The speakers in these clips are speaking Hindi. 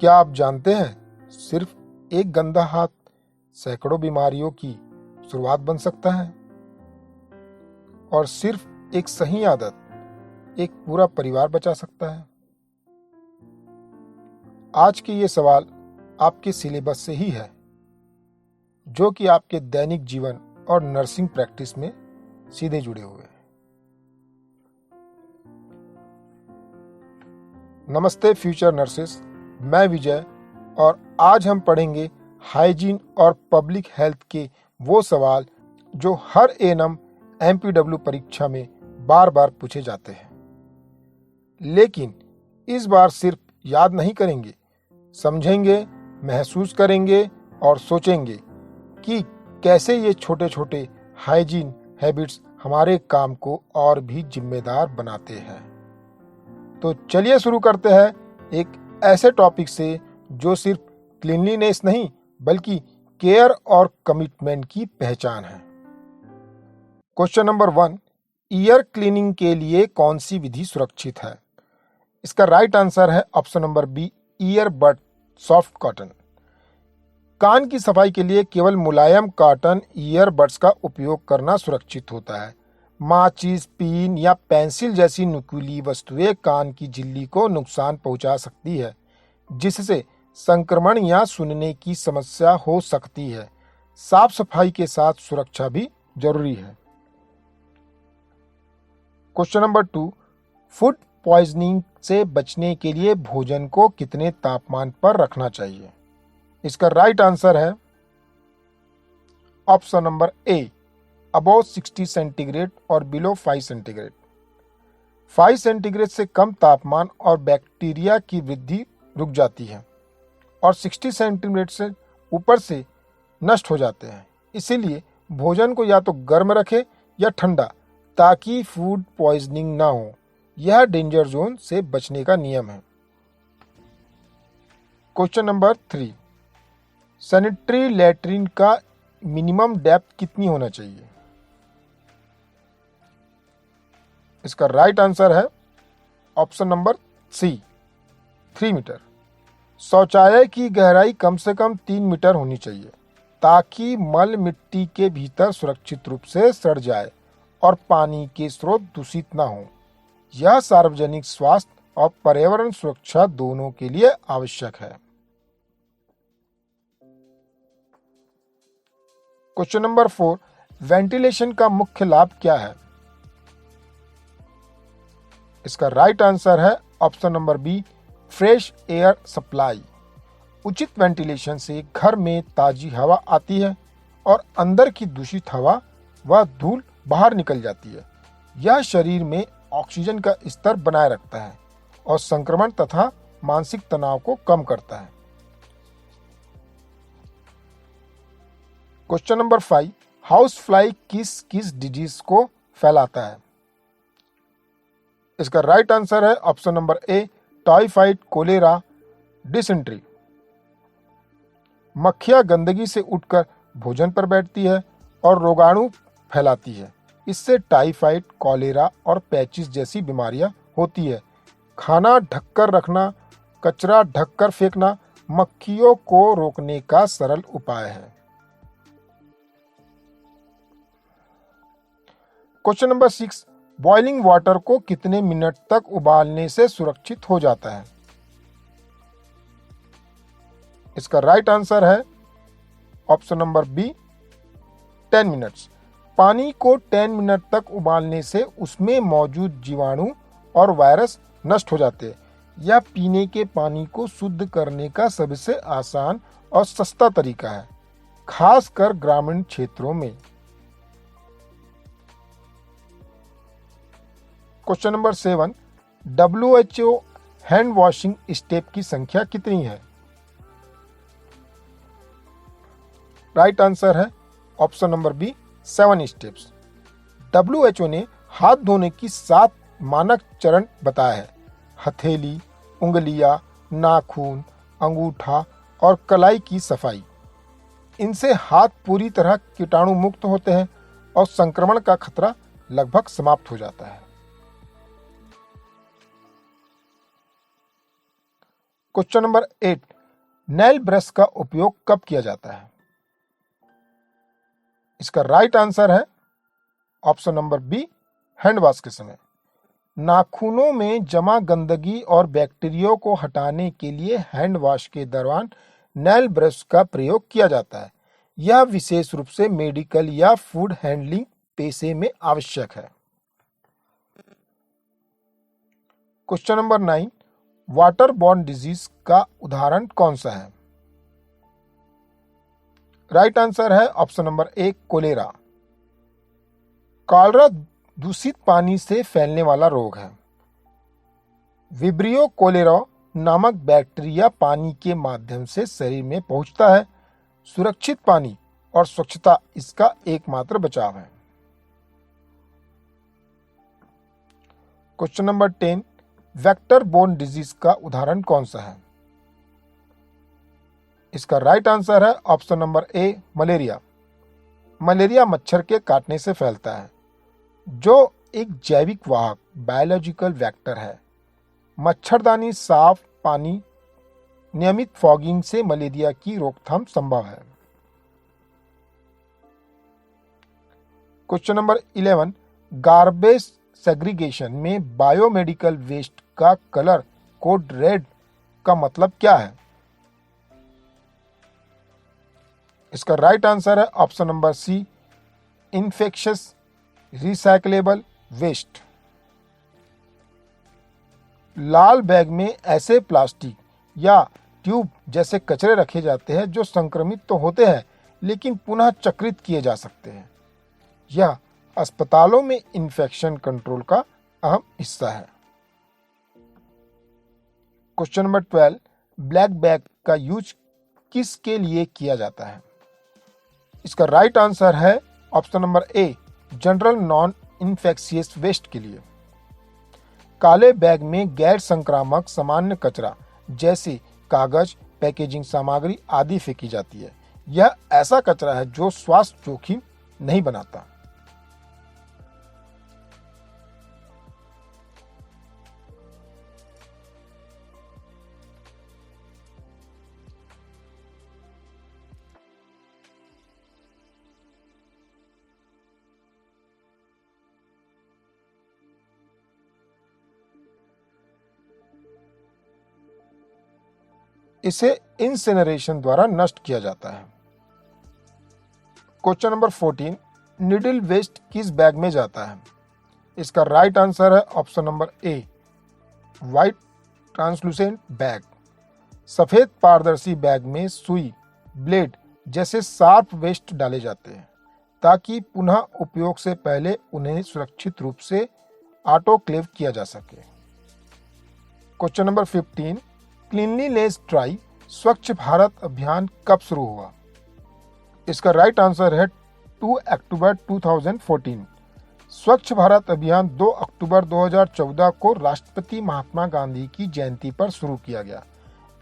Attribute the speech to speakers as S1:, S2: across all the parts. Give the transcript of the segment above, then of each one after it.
S1: क्या आप जानते हैं सिर्फ एक गंदा हाथ सैकड़ों बीमारियों की शुरुआत बन सकता है? और सिर्फ एक सही आदत एक पूरा परिवार बचा सकता है। आज के ये सवाल आपके सिलेबस से ही है, जो कि आपके दैनिक जीवन और नर्सिंग प्रैक्टिस में सीधे जुड़े हुए हैं। नमस्ते फ्यूचर नर्सेस, मैं विजय और आज हम पढ़ेंगे हाइजीन और पब्लिक हेल्थ के वो सवाल जो हर एएनएम एमपीडब्ल्यू परीक्षा में बार बार पूछे जाते हैं। लेकिन इस बार सिर्फ याद नहीं करेंगे, समझेंगे, महसूस करेंगे और सोचेंगे कि कैसे ये छोटे छोटे हाइजीन हैबिट्स हमारे काम को और भी जिम्मेदार बनाते हैं। तो चलिए शुरू करते हैं एक ऐसे टॉपिक से जो सिर्फ क्लीनलीनेस नहीं बल्कि केयर और कमिटमेंट की पहचान है। क्वेश्चन नंबर 1, ईयर क्लीनिंग के लिए कौन सी विधि सुरक्षित है? इसका राइट आंसर है option number B, earbud soft cotton. कान की सफाई के लिए केवल मुलायम कॉटन ईयरबड्स का उपयोग करना सुरक्षित होता है। माचिस, पिन या पेंसिल जैसी नुकीली वस्तुएं कान की झिल्ली को नुकसान पहुंचा सकती है, जिससे संक्रमण या सुनने की समस्या हो सकती है। साफ सफाई के साथ सुरक्षा भी जरूरी है। क्वेश्चन नंबर 2, फूड पॉइजनिंग से बचने के लिए भोजन को कितने तापमान पर रखना चाहिए? इसका राइट आंसर है ऑप्शन नंबर ए, अबव 60 सेंटीग्रेड और बिलो 5 सेंटीग्रेड। 5 सेंटीग्रेड से कम तापमान और बैक्टीरिया की वृद्धि रुक जाती है और 60 सेंटीग्रेड से ऊपर से नष्ट हो जाते हैं। इसीलिए भोजन को या तो गर्म रखें या ठंडा, ताकि फूड पॉइजनिंग ना हो। यह डेंजर जोन से बचने का नियम है। क्वेश्चन नंबर 3, सैनिटरी लैट्रिन का मिनिमम डेप्थ कितनी होना चाहिए? इसका राइट आंसर है ऑप्शन नंबर सी, 3 मीटर। शौचालय की गहराई कम से कम 3 मीटर होनी चाहिए, ताकि मल मिट्टी के भीतर सुरक्षित रूप से सड़ जाए और पानी के स्रोत दूषित ना हो। यह सार्वजनिक स्वास्थ्य और पर्यावरण सुरक्षा दोनों के लिए आवश्यक है। क्वेश्चन नंबर 4, वेंटिलेशन का मुख्य लाभ क्या है? इसका राइट आंसर है option number B, fresh air supply. उचित वेंटिलेशन से घर में ताजी हवा आती है और अंदर की दूषित हवा व धूल बाहर निकल जाती है। यह शरीर में ऑक्सीजन का स्तर बनाए रखता है और संक्रमण तथा मानसिक तनाव को कम करता है। क्वेश्चन नंबर 5, हाउस फ्लाई किस किस डिजीज को फैलाता है? इसका राइट आंसर है option number A, typhoid, cholera, dysentery. मक्खियां गंदगी से उठकर भोजन पर बैठती है और रोगाणु फैलाती है। इससे टाइफाइड, कॉलेरा और पैचिस जैसी बीमारियां होती है। खाना ढककर रखना, कचरा ढककर फेंकना मक्खियों को रोकने का सरल उपाय है। क्वेश्चन नंबर 6, बॉइलिंग वाटर को कितने मिनट तक उबालने से सुरक्षित हो जाता है? इसका राइट आंसर है ऑप्शन नंबर बी, 10 मिनट्स। पानी को 10 मिनट तक उबालने से उसमें मौजूद जीवाणु और वायरस नष्ट हो जाते हैं। यह पीने के पानी को शुद्ध करने का सबसे आसान और सस्ता तरीका है, खासकर ग्रामीण क्षेत्रों में। Question number 7, WHO hand washing step की संख्या कितनी है? राइट आंसर है option number B, 7 steps. WHO ने हाथ धोने की 7 मानक चरण बताए हैं। हथेली, उंगलियां, नाखून, अंगूठा और कलाई की सफाई। इनसे हाथ पूरी तरह कीटाणु मुक्त होते हैं और संक्रमण का खतरा लगभग समाप्त हो जाता है। क्वेश्चन नंबर 8, नेल ब्रश का उपयोग कब किया जाता है? इसका राइट आंसर है option number B, hand wash के समय। नाखूनों में जमा गंदगी और बैक्टीरिया को हटाने के लिए हैंड वॉश के दौरान नेल ब्रश का प्रयोग किया जाता है। यह विशेष रूप से मेडिकल या फूड हैंडलिंग पेशे में आवश्यक है। Question number 9, water borne disease का उदाहरण कौन सा है? राइट आंसर है option number A, cholera. Cholera दूषित पानी से फैलने वाला रोग है। विब्रियो कोलेरा नामक बैक्टीरिया पानी के माध्यम से शरीर में पहुंचता है। सुरक्षित पानी और स्वच्छता इसका एकमात्र बचाव है। Question number 10, vector borne disease का उदाहरण कौन सा है? इसका राइट आंसर है ऑप्शन नंबर ए, मलेरिया। मलेरिया मच्छर के काटने से फैलता है, जो एक जैविक वाहक बायोलॉजिकल वेक्टर है। मच्छरदानी, साफ पानी, नियमित फॉगिंग से मलेरिया की रोकथाम संभव है। क्वेश्चन नंबर 11, गार्बेज सेग्रीगेशन में बायोमेडिकल वेस्ट का कलर कोड रेड का मतलब क्या है? इसका राइट आंसर है option number C, infectious recyclable waste. लाल बैग में ऐसे प्लास्टिक या ट्यूब जैसे कचरे रखे जाते हैं जो संक्रमित तो होते हैं लेकिन पुनः चक्रित किए जा सकते हैं। यह अस्पतालों में इन्फेक्शन कंट्रोल का अहम हिस्सा है। क्वेश्चन नंबर 12, ब्लैक बैग का यूज किसके लिए किया जाता है? इसका राइट आंसर है option number A, general non infectious waste के लिए। काले बैग में गैर संक्रामक सामान्य कचरा जैसे कागज, पैकेजिंग सामग्री आदि फेंकी जाती है। यह ऐसा कचरा है जो स्वास्थ्य जोखिम नहीं बनाता। इसे इंसिनरेशन द्वारा नष्ट किया जाता है। क्वेश्चन नंबर 14, निडल वेस्ट किस बैग में जाता है? इसका राइट आंसर है ऑप्शन नंबर ए, वाइट ट्रांसलूसेंट बैग। सफेद पारदर्शी बैग में सुई, ब्लेड जैसे शार्प वेस्ट डाले जाते हैं ताकि पुनः उपयोग से पहले उन्हें सुरक्षित रूप से ऑटोक्लेव किया जा सके। क्वेश्चन नंबर 15, क्लीनलीनेस ड्राइव स्वच्छ भारत अभियान कब शुरू हुआ? इसका राइट आंसर है 2 अक्टूबर 2014। स्वच्छ भारत अभियान 2 अक्टूबर 2014 को राष्ट्रपति महात्मा गांधी की जयंती पर शुरू किया गया।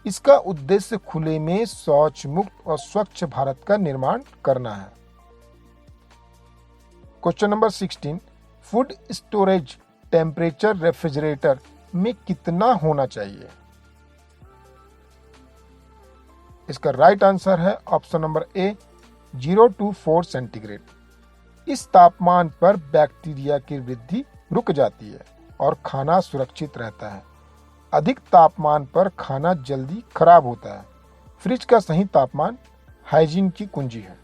S1: इसका उद्देश्य खुले में शौच मुक्त और स्वच्छ भारत का निर्माण करना है। Question number 16, food storage temperature refrigerator में कितना होना चाहिए? इसका राइट आंसर है option number A, 0 to 4 centigrade. इस तापमान पर बैक्टीरिया की वृद्धि रुक जाती है और खाना सुरक्षित रहता है। अधिक तापमान पर खाना जल्दी खराब होता है। फ्रिज का सही तापमान हाइजीन की कुंजी है।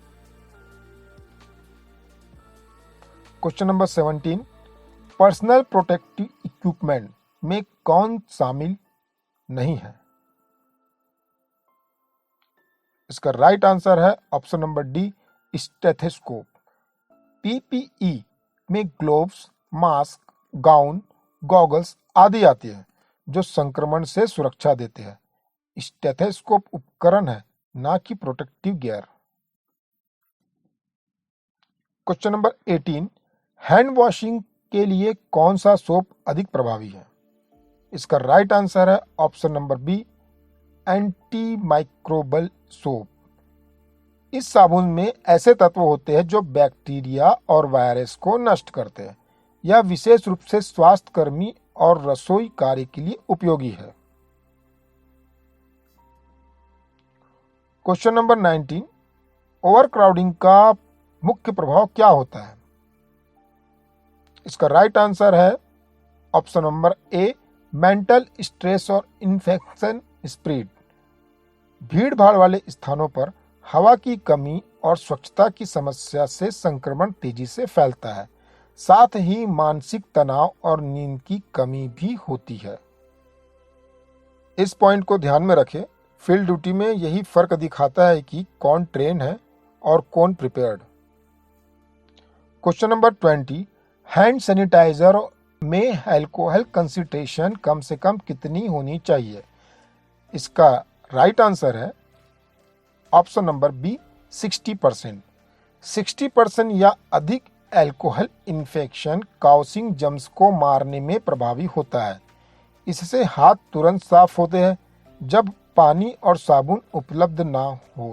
S1: Question number 17, personal protective equipment में कौन शामिल नहीं है? इसका राइट आंसर है option number D, stethoscope. PPE में ग्लोव्स, मास्क, गाउन, गॉगल्स आदि आती है जो संक्रमण से सुरक्षा देते हैं। स्टेथोस्कोप उपकरण है, ना कि protective gear. Question number 18, hand washing के लिए कौन सा सोप अधिक प्रभावी है? इसका राइट आंसर है option number B, anti microbial soap. इस साबुन में ऐसे तत्व होते हैं जो बैक्टीरिया और वायरस को नष्ट करते हैं। यह विशेष रूप से स्वास्थ्य कर्मी और रसोई कार्य के लिए उपयोगी है। क्वेश्चन नंबर 19, ओवर क्राउडिंग का मुख्य प्रभाव क्या होता है? इसका राइट आंसर है ऑप्शन नंबर ए, मेंटल स्ट्रेस और इन्फेक्शन स्प्रेड। भीड़ भाड़ वाले स्थानों पर हवा की कमी और स्वच्छता की समस्या से संक्रमण तेजी से फैलता है। साथ ही मानसिक तनाव और नींद की कमी भी होती है। इस पॉइंट को ध्यान में रखें। फील्ड ड्यूटी में यही फर्क दिखाता है कि कौन ट्रेन है और कौन prepared. Question number 20, hand sanitiser में अल्कोहल कंसंट्रेशन कम से कम कितनी होनी चाहिए? इसका राइट आंसर है ऑप्शन नंबर बी, 60%। 60% या अधिक अल्कोहल इन्फेक्शन काउसिंग जर्म्स को मारने में प्रभावी होता है। इससे हाथ तुरंत साफ होते हैं जब पानी और साबुन उपलब्ध ना हो।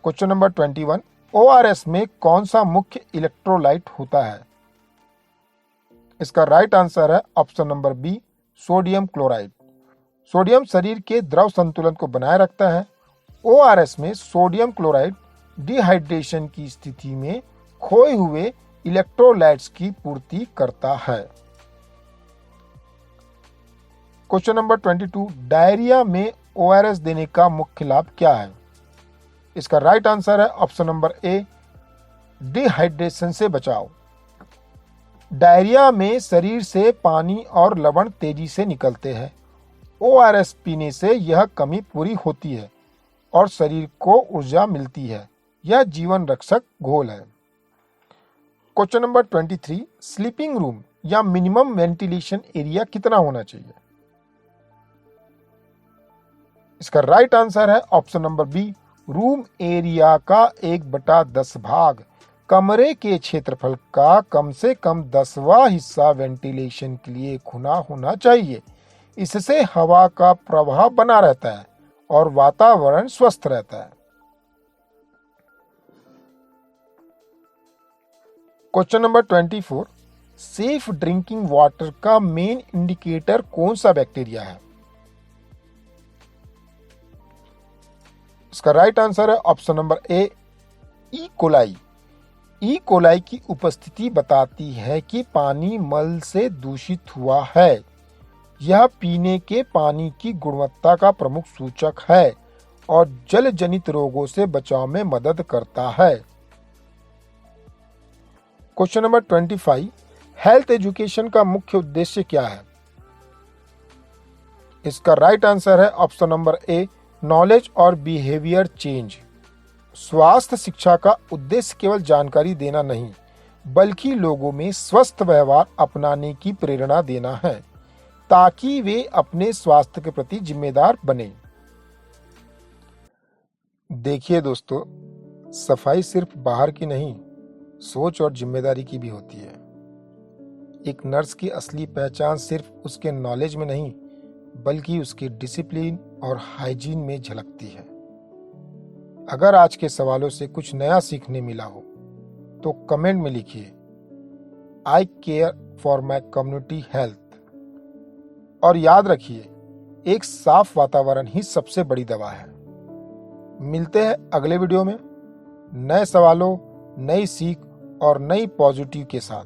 S1: क्वेश्चन नंबर 21, ओआरएस में कौन सा मुख्य इलेक्ट्रोलाइट होता है? इसका राइट आंसर है option number B, sodium chloride. Sodium शरीर के द्रव संतुलन को बनाए रखता है। ओआरएस में सोडियम क्लोराइड डिहाइड्रेशन की स्थिति में खोए हुए इलेक्ट्रोलाइट्स की पूर्ति करता है। क्वेश्चन नंबर 22, डायरिया में ओआरएस देने का मुख्य लाभ क्या है? इसका राइट आंसर है ऑप्शन नंबर ए, डिहाइड्रेशन से बचाव। डायरिया में शरीर से पानी और लवण तेजी से निकलते हैं। ओआरएस पीने से यह कमी पूरी होती है और शरीर को ऊर्जा मिलती है। यह जीवन रक्षक घोल है। क्वेश्चन नंबर 23, स्लीपिंग रूम या मिनिमम वेंटिलेशन एरिया कितना होना चाहिए? इसका राइट आंसर है option number B, room area का 1/10 भाग। कमरे के क्षेत्रफल का कम से कम 10वां हिस्सा वेंटिलेशन के लिए खुला होना चाहिए। इससे हवा का प्रवाह बना रहता है और वातावरण स्वस्थ रहता है। Question number 24, safe drinking water का मेन इंडिकेटर कौन सा बैक्टीरिया है? इसका राइट आंसर है ऑप्शन नंबर ए, ई कोलाई। ई कोलाई की उपस्थिति बताती है कि पानी मल से दूषित हुआ है। यह पीने के पानी की गुणवत्ता का प्रमुख सूचक है और जल जनित रोगों से बचाव में मदद करता है। क्वेश्चन नंबर 25, हेल्थ एजुकेशन का मुख्य उद्देश्य क्या है? इसका राइट आंसर है ऑप्शन नंबर ए, नॉलेज और बिहेवियर चेंज। स्वास्थ्य शिक्षा का उद्देश्य केवल जानकारी देना नहीं, बल्कि लोगों में स्वस्थ व्यवहार अपनाने की प्रेरणा देना है ताकि वे अपने स्वास्थ्य के प्रति जिम्मेदार बने। देखिए दोस्तों, सफाई सिर्फ बाहर की नहीं, सोच और जिम्मेदारी की भी होती है। एक नर्स की असली पहचान सिर्फ उसके नॉलेज में नहीं, बल्कि उसकी डिसिप्लिन और हाइजीन में झलकती है। अगर आज के सवालों से कुछ नया सीखने मिला हो तो कमेंट में लिखिए, I care for my community health. और याद रखिए, एक साफ वातावरण ही सबसे बड़ी दवा है। मिलते हैं अगले वीडियो में नए सवालों, नई सीख और नई पॉजिटिव के साथ।